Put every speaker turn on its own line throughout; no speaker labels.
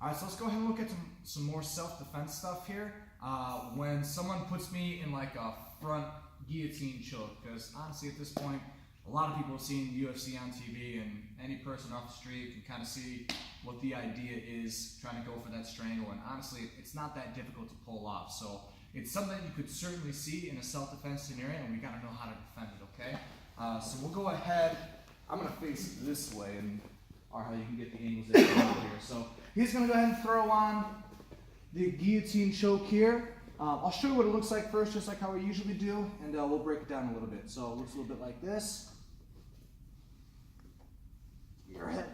All right, so let's go ahead and look at some more self-defense stuff here. When someone puts me in like a front guillotine choke, because honestly at this point, a lot of people have seen UFC on TV, and any person off the street can kind of see what the idea is trying to go for that strangle, and honestly, it's not that difficult to pull off. So it's something that you could certainly see in a self-defense scenario, and we got to know how to defend it, okay? So we'll go ahead. I'm going to face it this way, or how you can get the angles that you want here. So he's going to go ahead and throw on the guillotine choke here. I'll show you what it looks like first, just like how we usually do, and we'll break it down a little bit. So it looks a little bit like this. Your head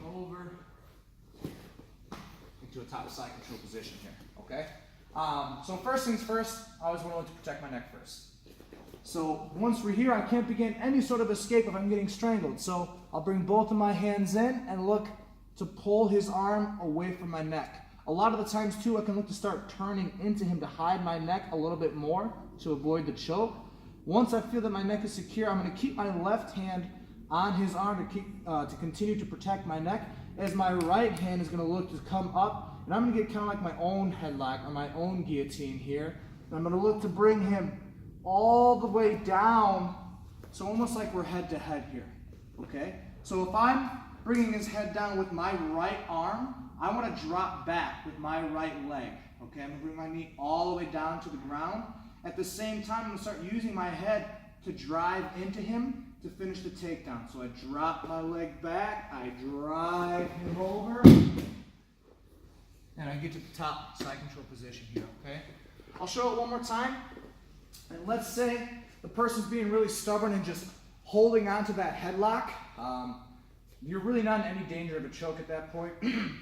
over into a top side control position here, okay? So first things first, I always want to look to protect my neck first. So once we're here, I can't begin any sort of escape if I'm getting strangled. So I'll bring both of my hands in and look to pull his arm away from my neck. A lot of the times too, I can look to start turning into him to hide my neck a little bit more to avoid the choke. Once I feel that my neck is secure, I'm going to keep my left hand on his arm to continue to protect my neck, as my right hand is going to look to come up, and I'm going to get kind of like my own headlock or my own guillotine here. And I'm going to look to bring him all the way down, so almost like we're head to head here, okay? So if I'm bringing his head down with my right arm, I want to drop back with my right leg, okay? I'm going to bring my knee all the way down to the ground. At the same time, I'm going to start using my head to drive into him to finish the takedown. So I drop my leg back, I drive him over, and I get to the top side control position here, okay? I'll show it one more time. And let's say the person's being really stubborn and just holding on to that headlock. You're really not in any danger of a choke at that point.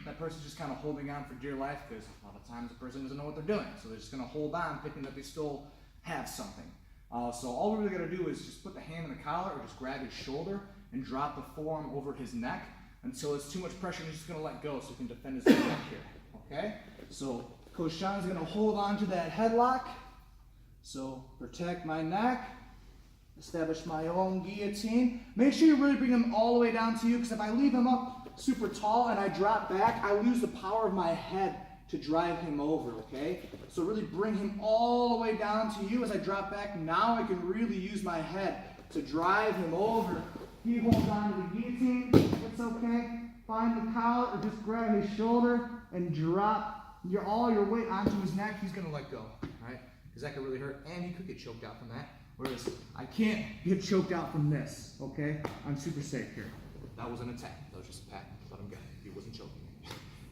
That person's just kind of holding on for dear life, because a lot of times the person doesn't know what they're doing. So they're just going to hold on thinking that they still have something. So all we really got to do is just put the hand in the collar or just grab his shoulder and drop the forearm over his neck until it's too much pressure and he's just going to let go so he can defend his neck here. Okay? So Coach Sean is going to hold on to that headlock. So protect my neck. Establish my own guillotine. Make sure you really bring him all the way down to you, because if I leave him up super tall and I drop back, I lose the power of my head to drive him over, okay? So really bring him all the way down to you as I drop back. Now I can really use my head to drive him over. He holds on to the guillotine, it's okay. Find the collar or just grab his shoulder and drop all your weight onto his neck. He's gonna let go, all right? Because that could really hurt, and he could get choked out from that. Whereas I can't get choked out from this, okay? I'm super safe here. That was an attack. That was just a pat. Let him go. He wasn't choking me.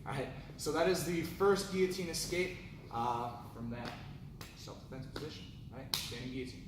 All right, so that is the first guillotine escape from that self-defense position, all right? Standing guillotine.